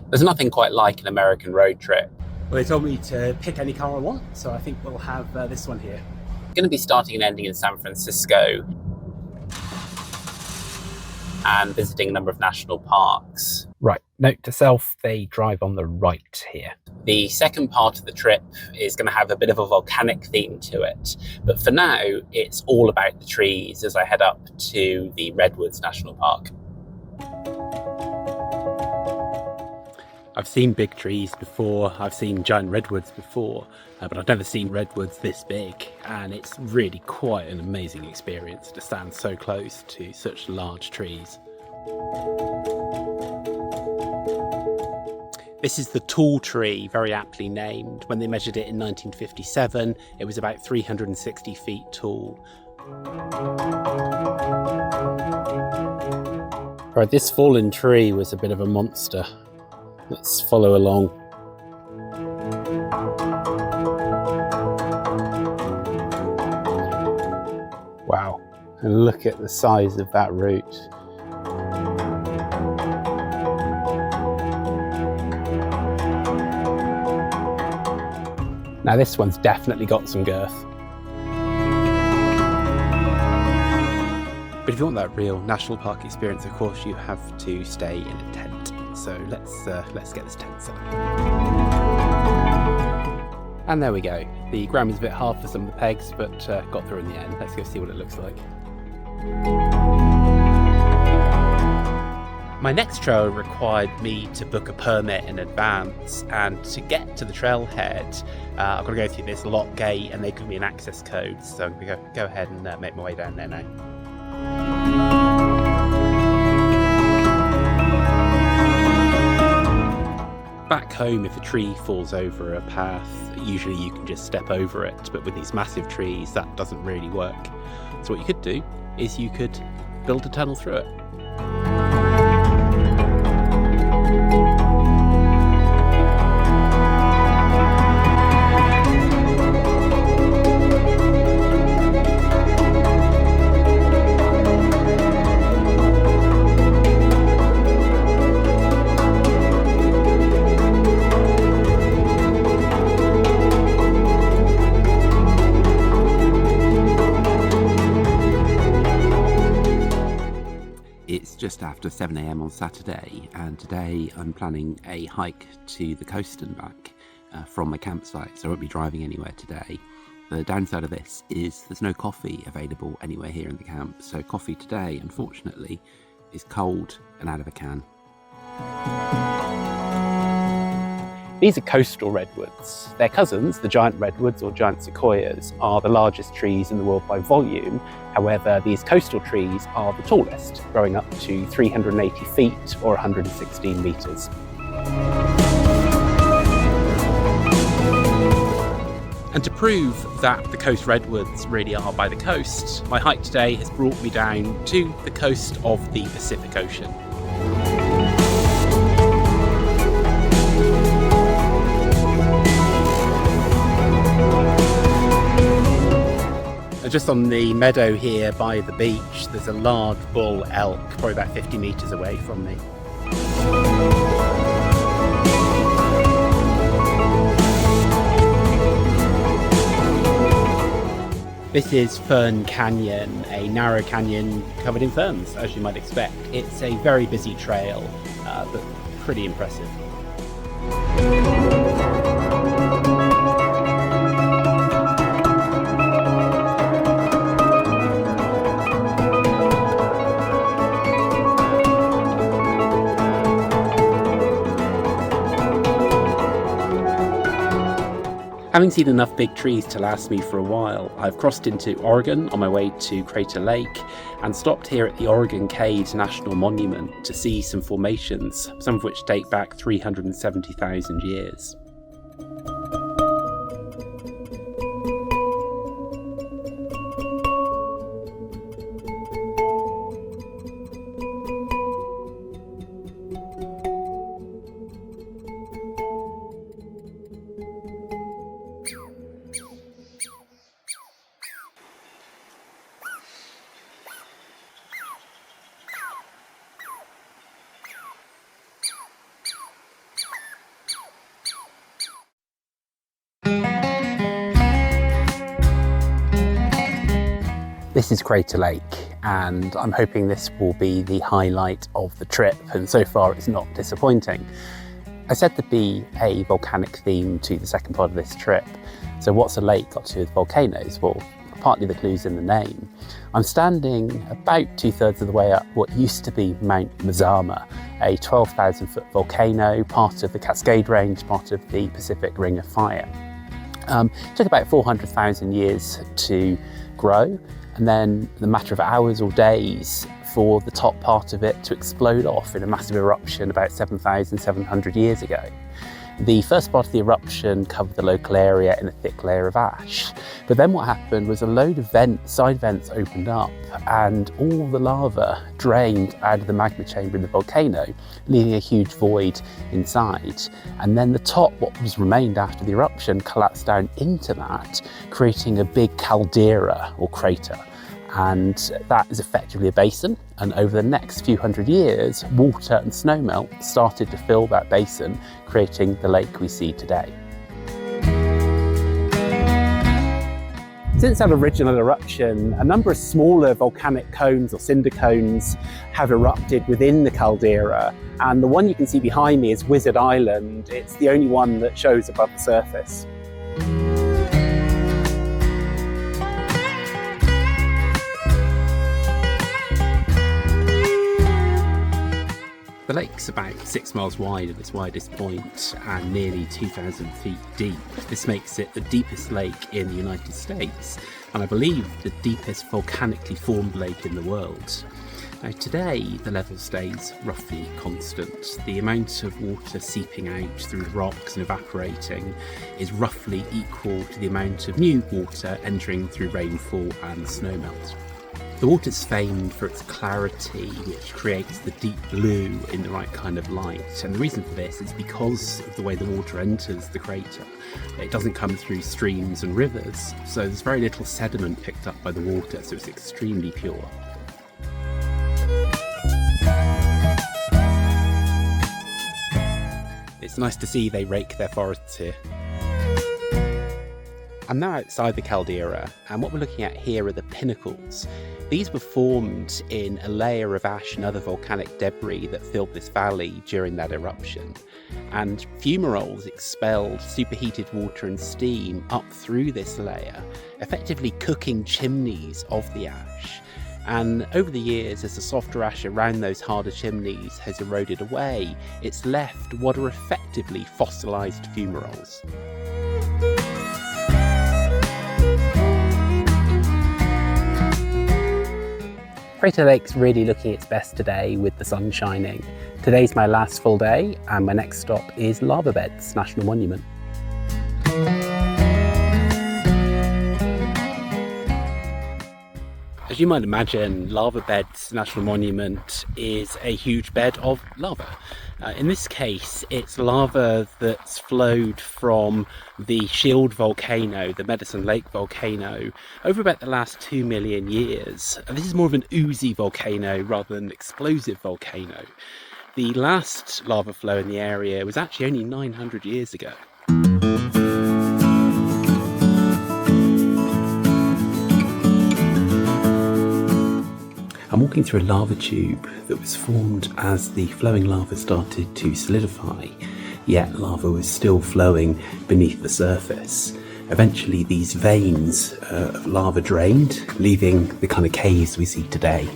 There's nothing quite like an American road trip. Well, they told me to pick any car I want, so I think we'll have this one here. I'm going to be starting and ending in San Francisco and visiting a number of national parks. Right, note to self, they drive on the right here. The second part of the trip is going to have a bit of a volcanic theme to it, but for now it's all about the trees as I head up to the Redwoods National Park. I've seen big trees before, I've seen giant redwoods before, but I've never seen redwoods this big, and it's really quite an amazing experience to stand so close to such large trees. This is the tall tree, very aptly named. When they measured it in 1957, it was about 360 feet tall. Right, this fallen tree was a bit of a monster. Let's follow along. Wow, and look at the size of that root. Now this one's definitely got some girth. But if you want that real national park experience, of course, you have to stay in a tent. So let's get this tent set up. And there we go. The ground is a bit hard for some of the pegs, but got through in the end. Let's go see what it looks like. My next trail required me to book a permit in advance, and to get to the trailhead, I've got to go through this lock gate, and they give me an access code. So I'm going to go ahead and make my way down there now. Back home, if a tree falls over a path, usually you can just step over it, but with these massive trees, that doesn't really work. So what you could do is you could build a tunnel through it. It's just after 7 AM on Saturday, and today I'm planning a hike to the coast and back from my campsite, so I won't be driving anywhere today. The downside of this is there's no coffee available anywhere here in the camp, so coffee today, unfortunately, is cold and out of a can. These are coastal redwoods. Their cousins, the giant redwoods or giant sequoias, are the largest trees in the world by volume. However, these coastal trees are the tallest, growing up to 380 feet or 116 metres. And to prove that the coast redwoods really are by the coast, my hike today has brought me down to the coast of the Pacific Ocean. Just on the meadow here by the beach, there's a large bull elk, probably about 50 metres away from me. This is Fern Canyon, a narrow canyon covered in ferns, as you might expect. It's a very busy trail, but pretty impressive. Having seen enough big trees to last me for a while, I've crossed into Oregon on my way to Crater Lake and stopped here at the Oregon Caves National Monument to see some formations, some of which date back 370,000 years. This is Crater Lake, and I'm hoping this will be the highlight of the trip, and so far it's not disappointing. I said there'd be a volcanic theme to the second part of this trip, so what's a lake got to do with volcanoes? Well, partly the clue's in the name. I'm standing about 2/3 of the way up what used to be Mount Mazama, a 12,000 foot volcano, part of the Cascade Range, part of the Pacific Ring of Fire. It took about 400,000 years to grow, and then the matter of hours or days for the top part of it to explode off in a massive eruption about 7,700 years ago. The first part of the eruption covered the local area in a thick layer of ash, but then what happened was a load of side vents opened up and all the lava drained out of the magma chamber in the volcano, leaving a huge void inside. And then the top, what was remained after the eruption, collapsed down into that, creating a big caldera or crater. And that is effectively a basin, and over the next few hundred years, water and snowmelt started to fill that basin, creating the lake we see today. Since that original eruption, a number of smaller volcanic cones or cinder cones have erupted within the caldera, and the one you can see behind me is Wizard Island. It's the only one that shows above the surface. The lake's about 6 miles wide at its widest point and nearly 2,000 feet deep. This makes it the deepest lake in the United States, and I believe the deepest volcanically formed lake in the world. Now today the level stays roughly constant. The amount of water seeping out through the rocks and evaporating is roughly equal to the amount of new water entering through rainfall and snowmelt. The water's famed for its clarity, which creates the deep blue in the right kind of light. And the reason for this is because of the way the water enters the crater. It doesn't come through streams and rivers, so there's very little sediment picked up by the water, so it's extremely pure. It's nice to see they rake their forests here. I'm now outside the caldera, and what we're looking at here are the pinnacles. These were formed in a layer of ash and other volcanic debris that filled this valley during that eruption. And fumaroles expelled superheated water and steam up through this layer, effectively cooking chimneys of the ash. And over the years, as the softer ash around those harder chimneys has eroded away, it's left what are effectively fossilised fumaroles. Crater Lake's really looking its best today with the sun shining. Today's my last full day, and my next stop is Lava Beds National Monument. As you might imagine, Lava Beds National Monument is a huge bed of lava. In this case, it's lava that's flowed from the Shield volcano, the Medicine Lake volcano, over about the last 2 million years. And this is more of an oozy volcano rather than an explosive volcano. The last lava flow in the area was actually only 900 years ago. I'm walking through a lava tube that was formed as the flowing lava started to solidify, yet lava was still flowing beneath the surface. Eventually these veins of lava drained, leaving the kind of caves we see today.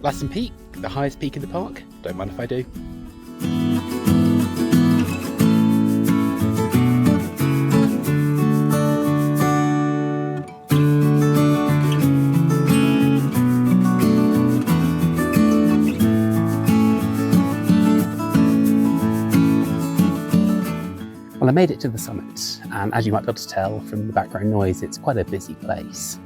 Lassen Peak, the highest peak in the park. Don't mind if I do. Well, I made it to the summit, and as you might be able to tell from the background noise, it's quite a busy place.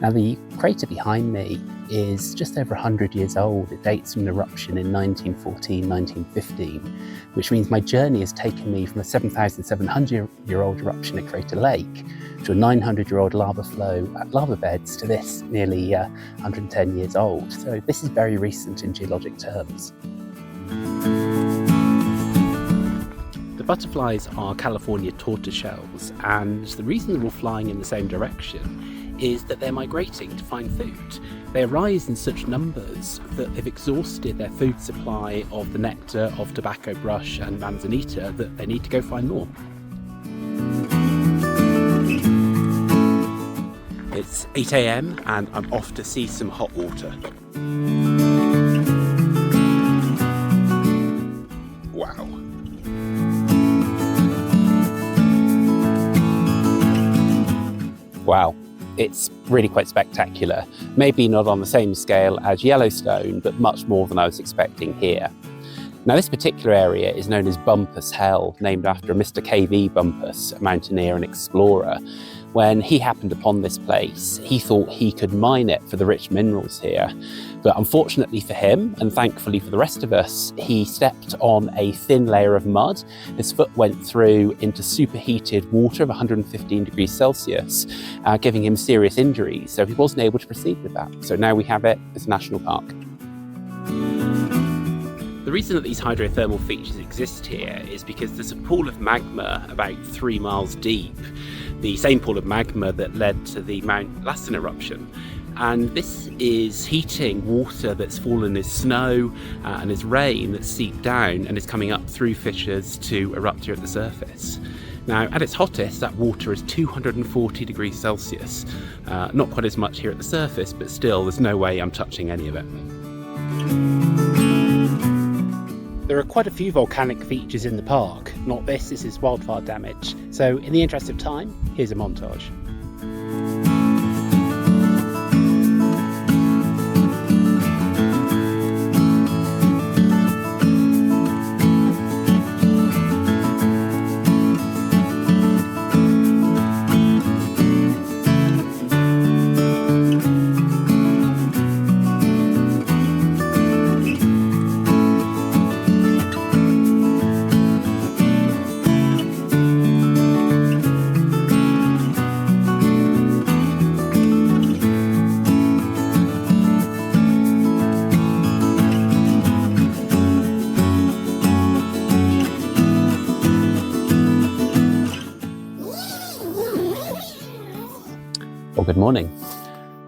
Now, the crater behind me is just over 100 years old. It dates from an eruption in 1914, 1915, which means my journey has taken me from a 7,700-year-old eruption at Crater Lake to a 900-year-old lava flow at lava beds to this nearly 110 years old. So this is very recent in geologic terms. The butterflies are California tortoiseshells, and the reason they're all flying in the same direction is that they're migrating to find food. They arise in such numbers that they've exhausted their food supply of the nectar of tobacco brush and manzanita that they need to go find more. It's 8 AM and I'm off to see some hot water. Wow. Wow, it's really quite spectacular. Maybe not on the same scale as Yellowstone, but much more than I was expecting here. Now, this particular area is known as Bumpus Hell, named after Mr. K.V. Bumpus, a mountaineer and explorer. When he happened upon this place, he thought he could mine it for the rich minerals here. But unfortunately for him, and thankfully for the rest of us, he stepped on a thin layer of mud. His foot went through into superheated water of 115 degrees Celsius, giving him serious injuries. So he wasn't able to proceed with that. So now we have it as a national park. The reason that these hydrothermal features exist here is because there's a pool of magma about 3 miles deep, the same pool of magma that led to the Mount Lassen eruption. And this is heating water that's fallen as snow and as rain that's seeped down and is coming up through fissures to erupt here at the surface. Now, at its hottest, that water is 240 degrees Celsius. Not quite as much here at the surface, but still, there's no way I'm touching any of it. There are quite a few volcanic features in the park. Not this is wildfire damage. So in the interest of time, here's a montage. Well, good morning.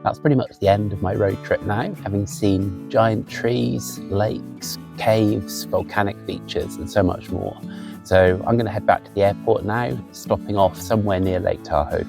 That's pretty much the end of my road trip now, having seen giant trees, lakes, caves, volcanic features, and so much more. So I'm going to head back to the airport now, stopping off somewhere near Lake Tahoe.